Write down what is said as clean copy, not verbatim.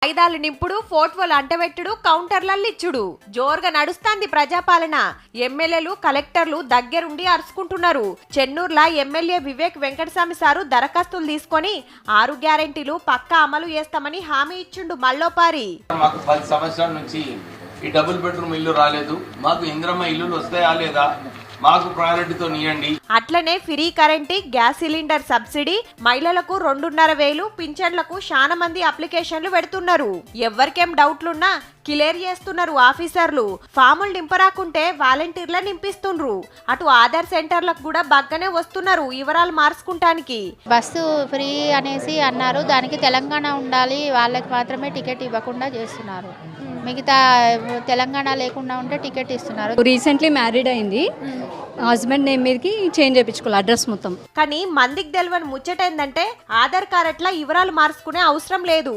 ఐదాలు నింపుడు, ఫోటోలు అంటబెట్టుడు, కౌంటర్లలో ఇచ్చుడు జోరుగా నడుస్తాంది ప్రజాపాలన. ఎమ్మెల్యేలు, కలెక్టర్లు దగ్గరుండి అరుచుకుంటున్నారు. చెన్నూరులా ఎమ్మెల్యే వివేక్ వెంకటస్వామి సారు దరఖాస్తులు తీసుకొని 6 గ్యారెంటీలు పక్కా అమలు చేస్తామని హామీ ఇచ్చిండు మల్లోపారి. మాకు 10 సంవత్సరాల నుంచి ఈ డబుల్ బెడ్రూమ్ ఇల్లు రాలేదు. మాకు ఇంద్రమ్మ ఇల్లులు వస్తాయా లేదా, మాకు ప్రయారిటీతో నియండి. అట్లనే free current, gas cylinder subsidy, మహిళలకు 2,500, పింఛన్లకు చాలా మంది అప్లికేషన్లు పెడుతున్నారు. ఎవరికేం డౌట్లున్నా క్లియర్ చేస్తున్నారు ఆఫీసర్లు. ఫాములు నింపరాకుంటే వాలంటీర్ల నింపిస్తుండ్రు. అటు ఆధార్ సెంటర్లకు కూడా బాగానే వస్తున్నారు వివరాలు మార్చుకుంటానికి. బస్సు ఫ్రీ అనేసి అన్నారు, దానికి తెలంగాణ ఉండాలి, వాళ్ళకి మాత్రమే టికెట్ ఇవ్వకుండా చేస్తున్నారు. మిగతా తెలంగాణ లేకుండా ఉంటే టికెట్ ఇస్తున్నారు. రీసెంట్లీ మ్యారీడ్ అయింది, హస్బెండ్ నేమ్ మీదకి చేంజ్ చేయించుకోవాలి అడ్రస్ మొత్తం. కానీ మందికి తెలియని ముచ్చట ఏందంటే ఆధార్ కార్డ్ అట్లా వివరాలు మార్చుకునే అవసరం లేదు.